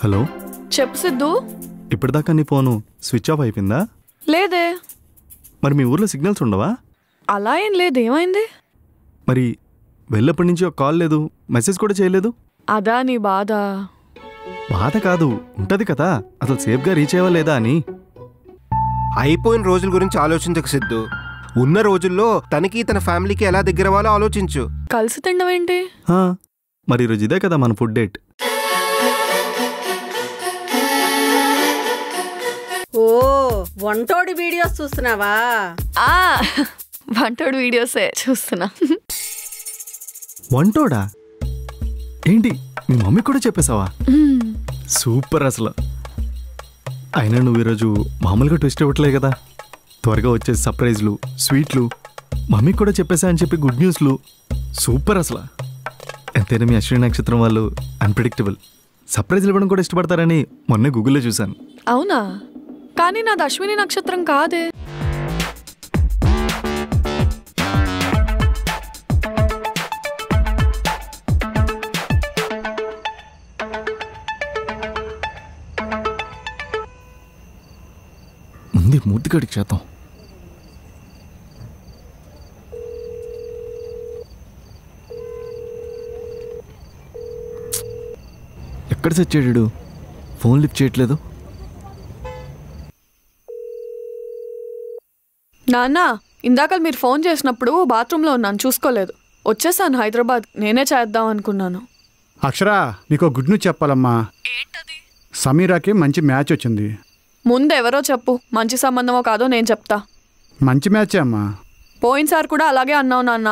Hello చెప్పు సిద్ధు. ఇప్పటిదాకా నీ ఫోను స్విచ్ ఆఫ్ అయిపోయిందా? లేదే. మరి మీ ఊర్లో సిగ్నల్స్ ఉండవా? అలా ఏం లేదు. ఏమైంది? మరి వెళ్ళప్పటి నుంచి ఒక కాల్ లేదు, మెసేజ్ కూడా చేయలేదు. అదా నీ బాధ? బాధ కాదు, ఉంటది కదా, అసలు సేఫ్గా రీచ్ అయ్యవా లేదా అని. అయిపోయిన రోజుల గురించి ఆలోచించకు సిద్ధు. ఉన్న రోజుల్లో తనకి తన ఫ్యామిలీకి ఎలా దగ్గర అవ్వాలో ఆలోచించు. కలిసి తినడం ఏంటి? మరి ఈరోజు ఇదే కదా మన ఫుడ్ డేట్. ఓ వంటోడి వీడియోస్ చూస్తున్నావా? వంటోడి వీడియోసే చూస్తున్నా. వంటోడా? ఏంటి మీ మమ్మీ కూడా చెప్పేశావా? సూపర్ అసలు. అయినా నువ్వు ఈరోజు మామూలుగా ట్విస్ట్ ఇవ్వట్లే కదా, త్వరగా వచ్చే సర్ప్రైజ్లు, స్వీట్లు, మమ్మీకి కూడా చెప్పేశా అని చెప్పి గుడ్ న్యూస్లు. సూపర్ అసలు. ఎంతైనా మీ అశ్విని నక్షత్రం వాళ్ళు అన్ప్రెడిక్టబుల్. సర్ప్రైజ్లు ఇవ్వడం కూడా ఇష్టపడతారని మొన్నే గూగుల్లో చూశాను. అవునా? కానీ నాది అశ్విని నక్షత్రం కాదే. ముందు మూర్తిగాడికి చేద్దాం. ఎక్కడ సచ్చాడు? ఫోన్ లిఫ్ట్ చేయట్లేదు. నాన్న, ఇందాక మీరు ఫోన్ చేసినప్పుడు బాత్రూంలో ఉన్నాను, చూసుకోలేదు. వచ్చేసాను హైదరాబాద్. నేనే చేద్దాం అనుకున్నాను. అక్షరా, నీకో గుడ్ న్యూస్ చెప్పాలమ్మా. ఏంటది? సమీరాకి మంచి మ్యాచ్ వచ్చింది. ముందు ఎవరో చెప్పు, మంచి సంబంధమో కాదో నేను చెప్తా. మంచి మ్యాచే అమ్మా. పోయినసారి కూడా అలాగే అన్నావు నాన్న.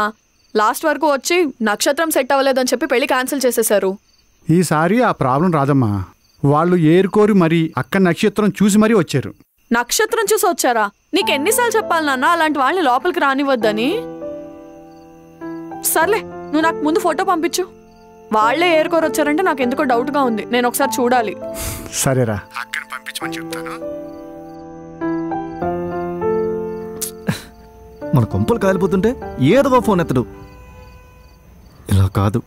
లాస్ట్ వరకు వచ్చి నక్షత్రం సెట్ అవ్వలేదని చెప్పి పెళ్లి క్యాన్సిల్ చేసేశారు. ఈసారి ఆ ప్రాబ్లం రాదమ్మా. వాళ్ళు ఏరుకోరి మరీ అక్క నక్షత్రం చూసి మరీ వచ్చారు. నక్షత్రం చూసి వచ్చారా? నీకెన్నిసార్లు చెప్పాలి నాన్న అలాంటి వాళ్ళని లోపలికి రానివ్వద్దని? సర్లే, నువ్వు నాకు ముందు ఫోటో పంపించు. వాళ్లే ఏరుకోరు వచ్చారంటే నాకు ఎందుకో డౌట్గా ఉంది. నేను ఒకసారి చూడాలి. సరేరా, అక్కడ పంపించమని చెప్తాను. మన కొంపలు కాలిపోతుంటే ఏదో ఫోన్ ఎత్తడు. ఇలా కాదు,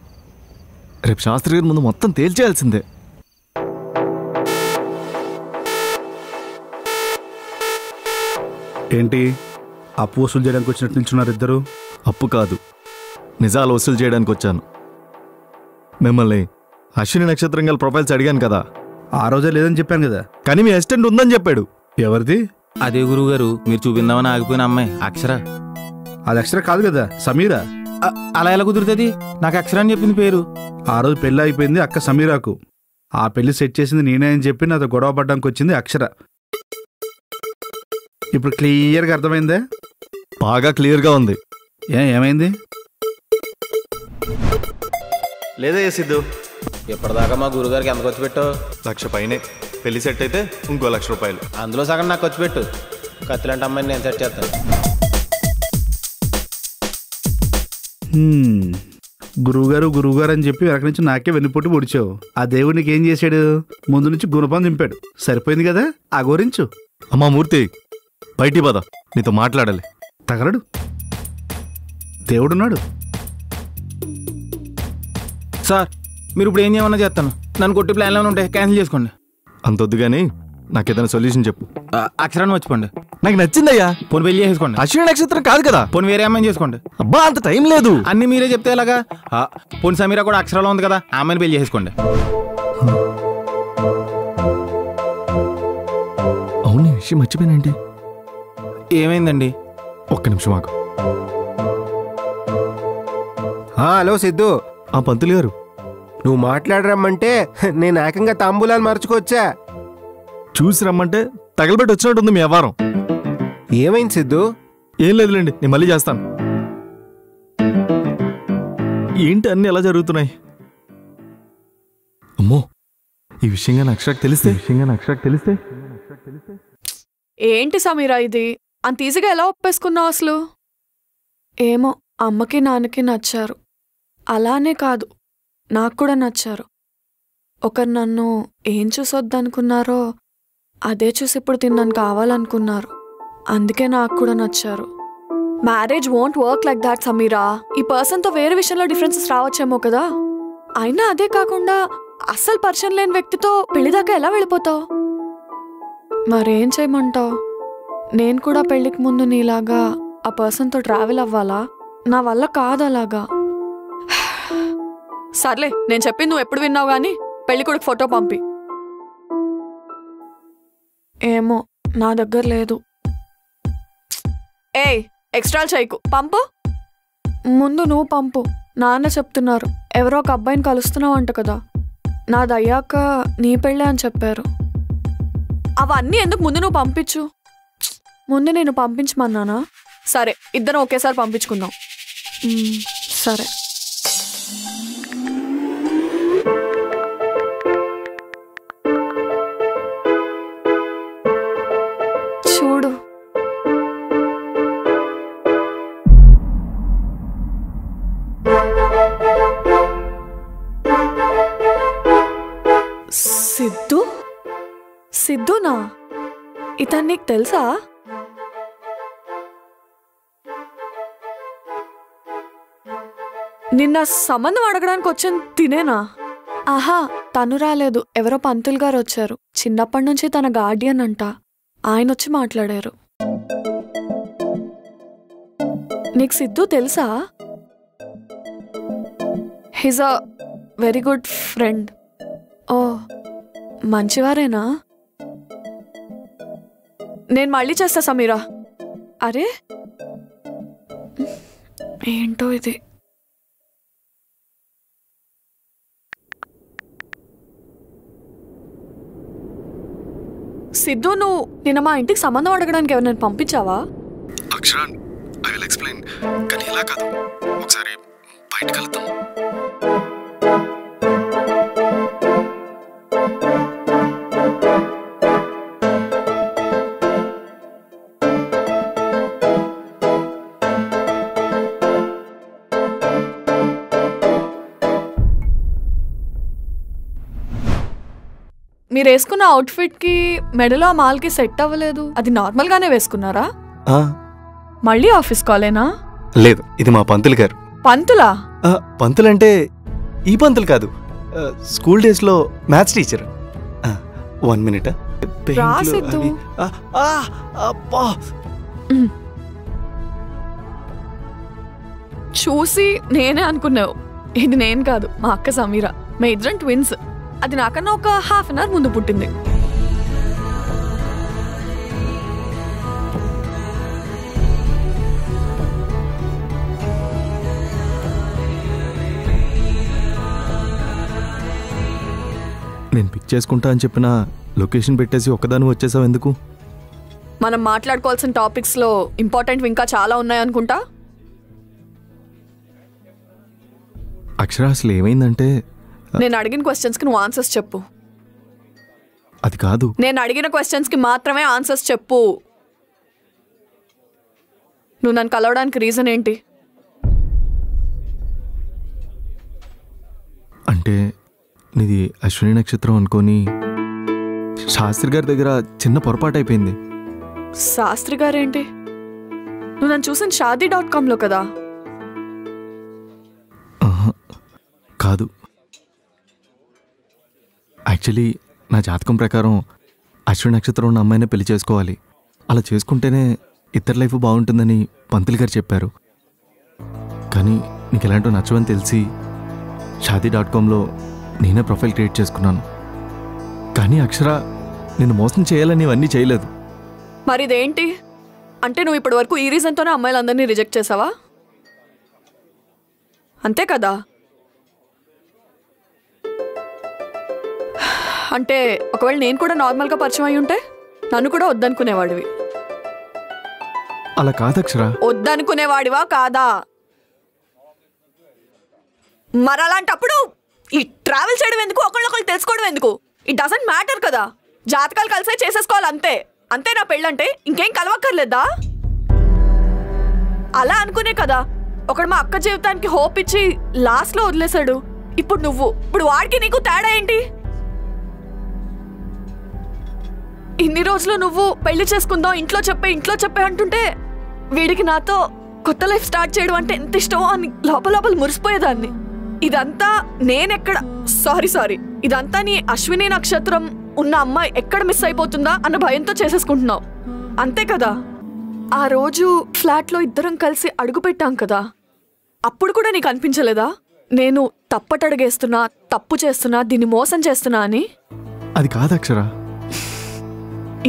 రేపు శాస్త్రి గారి ముందు మొత్తం తేల్చేయాల్సిందే. ఏంటి అప్పు వసూలు చేయడానికి వచ్చినట్టు నిల్చున్నారు ఇద్దరు? అప్పు కాదు, నిజాలు వసూలు చేయడానికి వచ్చాను. మిమ్మల్ని అశ్విని నక్షత్రం గల ప్రొఫైల్స్ అడిగాను కదా, ఆ రోజే లేదని చెప్పాను కదా. కానీ మీ అసిస్టెంట్ ఉందని చెప్పాడు. ఎవరిది? అదే గురువుగారు, మీరు చూపిందామని ఆగిపోయిన అమ్మాయి అక్షర. అది అక్షర కాదు కదా, సమీరా. అలా ఎలా కుదురుతుంది? నాకు అక్షర అని చెప్పింది పేరు. ఆ రోజు పెళ్ళి అయిపోయింది అక్క సమీరాకు. ఆ పెళ్లి సెట్ చేసింది నేనే అని చెప్పి నాతో గొడవ పడ్డానికి వచ్చింది అక్షర. ఇప్పుడు క్లియర్గా అర్థమైందే? బాగా క్లియర్గా ఉంది. ఏమైంది? లేదా సిద్ధు, ఎప్పటిదాకా మా గురుగారికి ఎంత ఖర్చు పెట్టావు? 1,00,000 పైనే. పెళ్లి సెట్ అయితే ఇంకో 1,00,000 రూపాయలు. అందులో సగం నాకు ఖర్చు పెట్టు. కత్తిలాంటి అమ్మాయిని నేను సెట్ చేస్తాను. గురువుగారు అని చెప్పి వెనక నుంచి నాకే వెన్నుపోటు పొడిచావు. ఆ దేవుడు నీకేం చేశాడు? ముందు నుంచి గుణపం దింపాడు. సరిపోయింది కదా, ఆ గోరించు. అమ్మా మూర్తి, బయటి పద, నీతో మాట్లాడాలి. తగలడు, దేవుడున్నాడు. సార్, మీరు ఇప్పుడు ఏం చేయమన్నా చేస్తాను. నన్ను కొట్టి ప్లాన్లు ఏమైనా ఉంటే క్యాన్సిల్ చేసుకోండి. అంతొద్దు కానీ నాకు ఏదైనా సొల్యూషన్ చెప్పు. అక్షరాన్ని మర్చిపోండి. నాకు నచ్చిందయ్యా. పోనీ పెళ్లి చేసుకోండి. అశ్విని నక్షత్రం కాదు కదా. పోనీ వేరే అమ్మాయిని చేసుకోండి. అబ్బా, అంత టైం లేదు. అన్ని మీరే చెప్తే ఎలాగా? పోనీ సమీరా కూడా అక్షరాలో ఉంది కదా, ఆ అమ్మాయిని పెళ్లి చేసుకోండి. అవును, ఈ విషయం మర్చిపోయినండి. ఏమైందండి? ఒక్క నిమిషం ఆగు. హలో సిద్ధు. పంతులు గారు, నువ్వు మాట్లాడరమ్మంటే నేను ఏకంగా తాంబూలాలు మర్చుకోవచ్చా? చూసి రమ్మంటే తగలబెట్టి వచ్చినట్టుంది మీ వ్యవహారం. ఏమైంది సిద్ధు? ఏం లేదులేండి, నేను మళ్ళీ చేస్తాను. ఏంటి అన్ని ఎలా జరుగుతున్నాయి? అమ్మో, ఈ విషయంగా అక్షరాకి తెలిస్తే ఏంటి సమీరా ఇది? అంత ఈజీగా ఎలా ఒప్పేసుకున్నావు అసలు? ఏమో, అమ్మకి నాన్నకి నచ్చారు. అలానే కాదు, నాకు కూడా నచ్చారు. ఒకరు నన్ను ఏం చూసొద్దనుకున్నారో అదే చూసి ఇప్పుడు తిన్నాను కావాలనుకున్నారు. అందుకే నాకు కూడా నచ్చారు. Marriage won't work like that Sameera. ఈ పర్సన్తో వేరే విషయంలో డిఫరెన్సెస్ రావచ్చేమో కదా. అయినా అదే కాకుండా అస్సలు పరిచయం లేని వ్యక్తితో పెళ్లి దాకా ఎలా వెళ్ళిపోతావు? మరేం చేయమంటావు? నేను కూడా పెళ్లికి ముందు నీలాగా ఆ పర్సన్తో ట్రావెల్ అవ్వాలా? నా వల్ల కాదు అలాగా. సర్లే, నేను చెప్పింది నువ్వు ఎప్పుడు విన్నావు గానీ పెళ్లి కొడుకు ఫోటో పంపి. ఏమో, నా దగ్గర లేదు. ఏయ్, ఎక్స్ట్రా చేయకు, పంపు. ముందు నువ్వు పంపు. నాన్న చెప్తున్నారు ఎవరో ఒక అబ్బాయిని కలుస్తున్నావు అంట కదా. నాదయ్యాక నీ పెళ్ళే అని చెప్పారు. అవన్నీ ఎందుకు? ముందు నువ్వు పంపించు. ముందు నేను పంపించమన్నానా? సరే, ఇద్దరం ఒకేసారి పంపించుకుందాం. సరే. చూడు, సిద్ధునా? ఇతను నీకు తెలుసా? నిన్న సంబంధం అడగడానికి వచ్చింది తినేనా? ఆహా, తను రాలేదు, ఎవరో పంతులు గారు వచ్చారు. చిన్నప్పటి నుంచి తన గార్డియన్ అంట. ఆయన వచ్చి మాట్లాడారు. నీకు సిద్ధు తెలుసా? He's a very good friend. ఓ, మంచివారేనా? నేను మళ్ళీ చేస్తా సమీరా. అరే ఏంటో ఇది. సిద్ధు, నువ్వు నిన్న మా ఇంటికి సంబంధం అడగడానికి ఎవరినైనా పంపించావా? అక్షరాన్, ఐ విల్ ఎక్స్ప్లెయిన్. కానీ ఇలా కాదు, ఒకసారి బయటకు వెళ్తాం. మీరు వేసుకున్న అవుట్ఫిట్కి మెడలో ఆ మాల్కి సెట్ అవ్వలేదు. అది నార్మల్గానే వేసుకున్నారా? మళ్ళీ ఆఫీస్ కాలేనా? లేదు, ఇది మా పంతులు గారు. పంతులా? పంతులంటే ఈ పంతులు కాదు, స్కూల్ డేస్ లో మ్యాథ్స్ టీచర్. 1 minute. చూసి నేనే అనుకున్నావు ఇది నేను కాదు, మా అక్క సమీరా. మా ఇద్దరం ట్విన్స్. అది నాకన్నా ఒక ½ an hour ముందు పుట్టింది. నేను పిక్ చేసుకుంటా అని చెప్పిన లొకేషన్ పెట్టేసి ఒక్కదాని వచ్చేసావు ఎందుకు? మనం మాట్లాడుకోవాల్సిన టాపిక్స్ లో ఇంపార్టెంట్ ఇంకా చాలా ఉన్నాయనుకుంటా. అక్షర, అసలు ఏమైందంటే నేను అడిగిన క్వశ్చన్స్ కి నువ్వు ఆన్సర్స్ చెప్పు. అది కాదు, నేను అడిగిన క్వశ్చన్స్ కి మాత్రమే ఆన్సర్స్ చెప్పు. నువ్వు నన్ను కలవడానికి రీజన్ ఏంటి? అంటే నీది అశ్విని నక్షత్రం అనుకొని శాస్త్రి గారి దగ్గర చిన్న పొరపాటు అయిపోయింది. శాస్త్రి గారేంటి? నువ్వు నన్ను చూసిన shaadi.com కదా? కాదు, యాక్చువల్లీ నా జాతకం ప్రకారం అశ్విని నక్షత్రం ఉన్న అమ్మాయినే పెళ్లి చేసుకోవాలి. అలా చేసుకుంటేనే ఇద్దరి లైఫ్ బాగుంటుందని పంతులు గారు చెప్పారు. కానీ నీకు ఎలాంటో నచ్చవని తెలిసి shaadi.comలో నేనే ప్రొఫైల్ క్రియేట్ చేసుకున్నాను. కానీ అక్షర, నేను మోసం చేయాలని ఇవన్నీ చేయలేదు. మరి ఇదేంటి? అంటే నువ్వు ఇప్పటి వరకు ఈ రీజన్తోనే అమ్మాయిలందరినీ రిజెక్ట్ చేసావా? అంతే కదా? అంటే ఒకవేళ నేను కూడా నార్మల్గా పరిచయం అయి ఉంటే నన్ను కూడా వద్దనుకునేవాడివి. అలా కాదు అక్షర. వద్దనుకునేవాడివా కాదా? మరి అలాంటప్పుడు ఈ ట్రావెల్ చేయడం ఎందుకు? ఒకళ్ళొకళ్ళు తెలుసుకోవడం ఎందుకు? ఇట్ డజంట్ మ్యాటర్ కదా. జాతకాలు కలిసే చేసేసుకోవాలి, అంతే. అంతే నా పెళ్ళంటే ఇంకేం కలవక్కర్లేదా? అలా అనుకునే కదా ఒకడు మా అక్క జీవితానికి హోప్ ఇచ్చి లాస్ట్లో వదిలేశాడు. ఇప్పుడు వాడికి నీకు తేడా ఏంటి? ఇన్ని రోజులు నువ్వు పెళ్లి చేసుకుందాం ఇంట్లో చెప్పే అంటుంటే వీడికి నాతో కొత్త లైఫ్ స్టార్ట్ చేయడం అంటే ఎంత ఇష్టమో అని లోపల మురిసిపోయేదాన్ని. ఇదంతా నేనెక్కడ సారీ ఇదంతా నీ అశ్విని నక్షత్రం ఉన్న అమ్మాయి ఎక్కడ మిస్ అయిపోతుందా అన్న భయంతో చేసేసుకుంటున్నావు అంతే కదా. ఆ రోజు ఫ్లాట్లో ఇద్దరం కలిసి అడుగు పెట్టాం కదా, అప్పుడు కూడా నీకు అనిపించలేదా నేను తప్పటడుగేస్తున్నా, తప్పు చేస్తున్నా, దీన్ని మోసం చేస్తున్నా అని? అది కాదు అక్షర.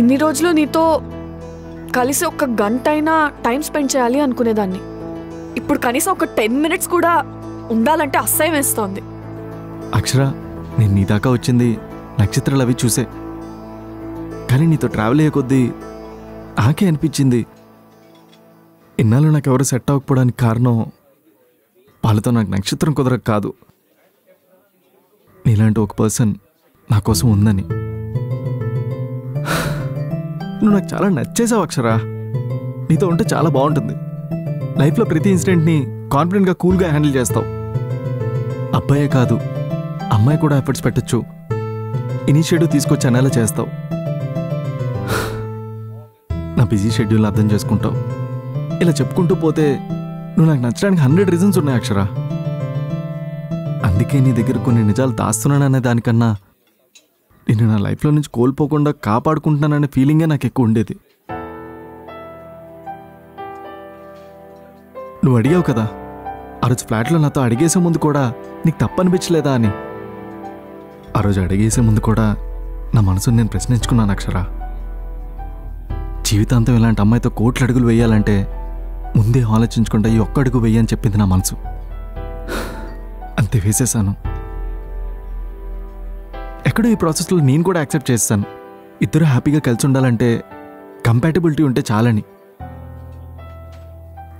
ఇన్ని రోజులు నీతో కలిసి 1 గంట అయినా టైం స్పెండ్ చేయాలి అనుకునేదాన్ని. ఇప్పుడు కనీసం ఒక 10 minutes కూడా ఉండాలంటే అసహ్యం వేస్తోంది. అక్షర, నేను నీ దాకా వచ్చింది నక్షత్రాలు అవి చూసే, కానీ నీతో ట్రావెల్ అయ్యే కొద్దీ నాకే అనిపించింది ఇన్నాళ్ళు నాకు ఎవరు సెట్ అవ్వకపోవడానికి కారణం వాళ్ళతో నాకు నక్షత్రం కుదరక కాదు, నీలాంటి ఒక పర్సన్ నా కోసం ఉందని. నువ్వు నాకు చాలా నచ్చేసావు అక్షర. నీతో ఉంటే చాలా బాగుంటుంది. లైఫ్లో ప్రతి ఇన్సిడెంట్ని కాన్ఫిడెంట్గా కూల్గా హ్యాండిల్ చేస్తావు. అబ్బాయే కాదు అమ్మాయి కూడా ఎఫర్ట్స్ పెట్టచ్చు, ఇనిషియేటివ్ తీసుకొచ్చి అనేలా చేస్తావు. నా బిజీ షెడ్యూల్ అర్థం చేసుకుంటావు. ఇలా చెప్పుకుంటూ పోతే నువ్వు నాకు నచ్చడానికి 100 reasons ఉన్నాయి అక్షర. అందుకే నీ దగ్గర కొన్ని నిజాలు దాస్తున్నాననే దానికన్నా నేను నా లైఫ్లో నుంచి కోల్పోకుండా కాపాడుకుంటున్నాననే ఫీలింగే నాకు ఎక్కువ ఉండేది. నువ్వు అడిగావు కదా ఆ రోజు ఫ్లాట్లో నాతో అడిగేసే ముందు కూడా నీకు తప్పనిపించలేదా అని. ఆ రోజు అడిగేసే ముందు కూడా నా మనసుని నేను ప్రశ్నించుకున్నాను అక్షర. జీవితాంతం ఇలాంటి అమ్మాయితో 1 కోట్ల అడుగులు వేయాలంటే ముందే ఆలోచించకుండా ఈ 1 అడుగు వేయని చెప్పింది నా మనసు. అంతే వేసేసాను. ఎక్కడో ఈ ప్రాసెస్లో నేను కూడా యాక్సెప్ట్ చేస్తాను, ఇద్దరు హ్యాపీగా కలిసి ఉండాలంటే కంపాటబిలిటీ ఉంటే చాలని.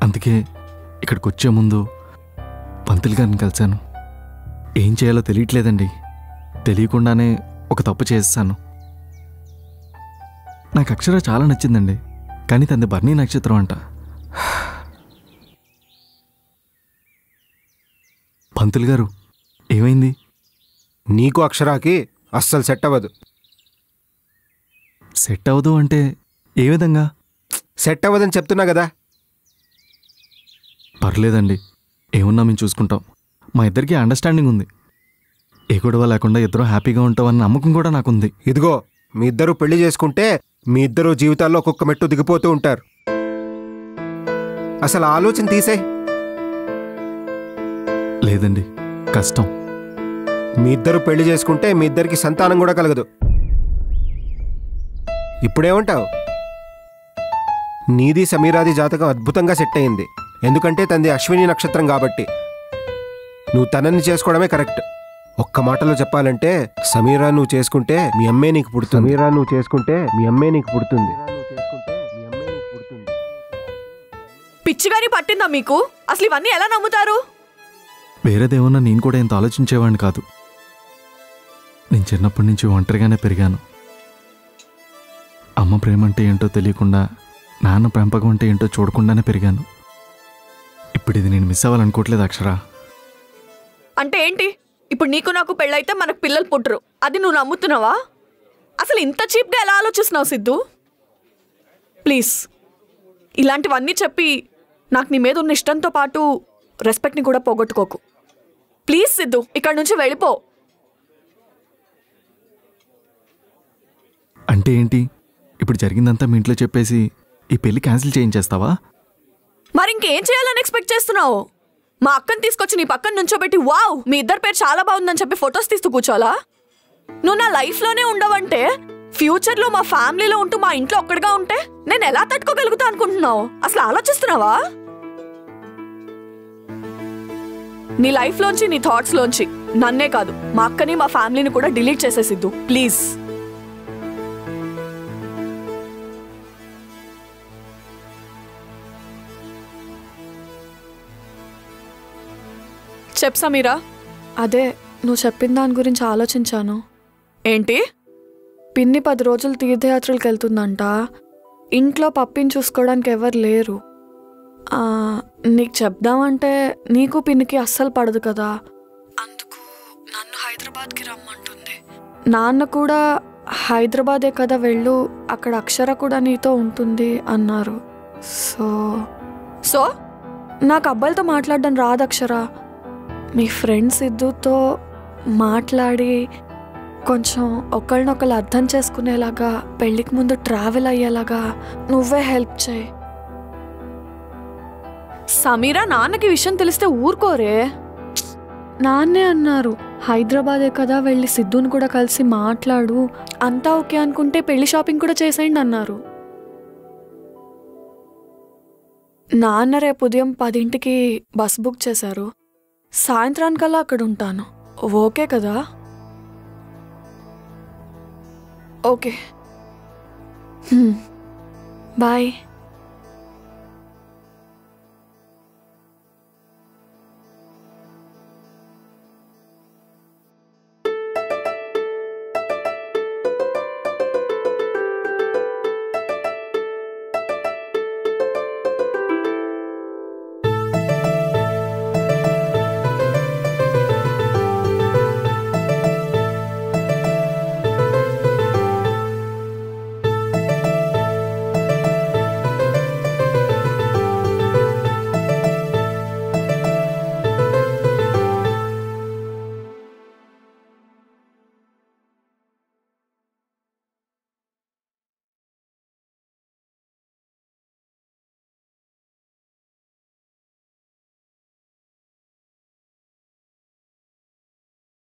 అందుకే ఇక్కడికి వచ్చే ముందు పంతులు గారిని కలిశాను. ఏం చేయాలో తెలియట్లేదండి, తెలియకుండానే ఒక తప్పు చేస్తాను. నాకు అక్షర చాలా నచ్చిందండి, కానీ తనది భరణి నక్షత్రం అంట. పంతులు గారు ఏమైంది? నీకు అక్షరాకి అస్సలు సెట్ అవ్వదు. సెట్ అవ్వదు అంటే ఏ విధంగా? సెట్ అవ్వదని చెప్తున్నా కదా. పర్లేదండి, ఏమున్నా మేము చూసుకుంటాం. మా ఇద్దరికి అండర్స్టాండింగ్ ఉంది. ఏ గొడవ లేకుండా ఇద్దరు హ్యాపీగా ఉంటామన్న నమ్మకం కూడా నాకుంది. ఇదిగో మీ ఇద్దరు పెళ్లి చేసుకుంటే మీ ఇద్దరు జీవితాల్లో ఒక్కొక్క మెట్టు దిగిపోతూ ఉంటారు. అసలు ఆలోచన తీసే. లేదండి, కష్టం. మీ ఇద్దరు పెళ్లి చేసుకుంటే మీ ఇద్దరికి సంతానం కూడా కలగదు. ఇప్పుడేమంటావు? నీది సమీరాది జాతకం అద్భుతంగా సెట్ అయింది, ఎందుకంటే తనది అశ్విని నక్షత్రం కాబట్టి. నువ్వు తనని చేసుకోవడమే కరెక్ట్. ఒక్క మాటలో చెప్పాలంటే సమీరా నువ్వు చేసుకుంటే మీ అమ్మే నీకు పుడుతుంది. సమీరా నువ్వు చేసుకుంటే మీ అమ్మే నీకు పుడుతుంది. పిచ్చిగాని పట్టిందా మీకు? అసలు ఇవన్నీ ఎలా నమ్ముతారు? వేరేదేమన్నా నేను కూడా ఇంత ఆలోచించేవాడిని కాదు. నేను చిన్నప్పటి నుంచి ఒంటరిగానే పెరిగాను. అమ్మ ప్రేమ అంటే ఏంటో తెలియకుండా, నాన్న పెంపకం అంటే ఏంటో చూడకుండానే పెరిగాను. ఇప్పుడు ఇది నేను మిస్ అవ్వాలనుకోవట్లేదు అక్షర. అంటే ఏంటి? ఇప్పుడు నీకు నాకు పెళ్ళైతే మనకు పిల్లలు పుట్టరు, అది నువ్వు నమ్ముతున్నావా? అసలు ఇంత చీప్గా ఎలా ఆలోచిస్తున్నావు సిద్ధు? ప్లీజ్, ఇలాంటివన్నీ చెప్పి నాకు నీ మీద ఉన్న ఇష్టంతో పాటు రెస్పెక్ట్ని కూడా పోగొట్టుకోకు. ప్లీజ్ సిద్ధు, ఇక్కడ నుంచి వెళ్ళిపో. అంటే ఏంటి? ఇప్పుడు జరిగిందంతా మీ ఇంట్లో చెప్పేసి ఈ పెళ్లి క్యాన్సిల్ చేయించేస్తావా? మరి ఇంకేం చేయాలని ఎక్స్పెక్ట్ చేస్తున్నావు? మా అక్కని తీసుకొచ్చి నీ పక్కన నుంచోబెట్టి వావ్ మీ ఇద్దరు పేరు చాలా బాగుందని చెప్పి ఫొటోస్ తీస్తూ కూర్చోాలా? నువ్వు నా లైఫ్లోనే ఉండవంటే ఫ్యూచర్లో మా ఫ్యామిలీలో ఉంటూ మా ఇంట్లో ఒక్కడిగా ఉంటే నేను ఎలా తట్టుకోగలుగుతా అనుకుంటున్నావు? అసలు ఆలోచిస్తున్నావా? నీ లైఫ్లోంచి, నీ థాట్స్లోంచి నన్నే కాదు మా అక్కని మా ఫ్యామిలీని కూడా డిలీట్ చేసేసిద్దు ప్లీజ్. చెప్ సమీరా. అదే నువ్వు చెప్పిన దాని గురించి ఆలోచించాను. ఏంటి? పిన్ని 10 రోజులు తీర్థయాత్రలకు వెళ్తుందంట. ఇంట్లో పప్పిని చూసుకోవడానికి ఎవరు లేరు. నీకు చెప్దామంటే నీకు పిన్నికి అస్సలు పడదు కదా, అందుకు నన్ను హైదరాబాద్కి రమ్మంటుంది. నాన్న కూడా హైదరాబాదే కదా వెళ్ళు, అక్కడ అక్షర కూడా నీతో ఉంటుంది అన్నారు. సో నాకు అబ్బాయిలతో మాట్లాడడం రాదు అక్షర. మీ ఫ్రెండ్ సిద్ధుతో మాట్లాడి కొంచెం ఒకళ్ళనొకళ్ళు అర్థం చేసుకునేలాగా పెళ్ళికి ముందు ట్రావెల్ అయ్యేలాగా నువ్వే హెల్ప్ చేయి. సమీరా నాన్నకి విషయం తెలిస్తే ఊరుకోరే. నాన్నే అన్నారు, హైదరాబాదే కదా, వెళ్ళి సిద్ధుని కూడా కలిసి మాట్లాడు, అంతా ఓకే అనుకుంటే పెళ్లి షాపింగ్ కూడా చేసేయండి అన్నారు. నాన్న రేపు ఉదయం 10ంటికి బస్ బుక్ చేశారు. సాయంత్రానికల్లా అక్కడ ఉంటాను. ఓకే కదా? Okay, bye.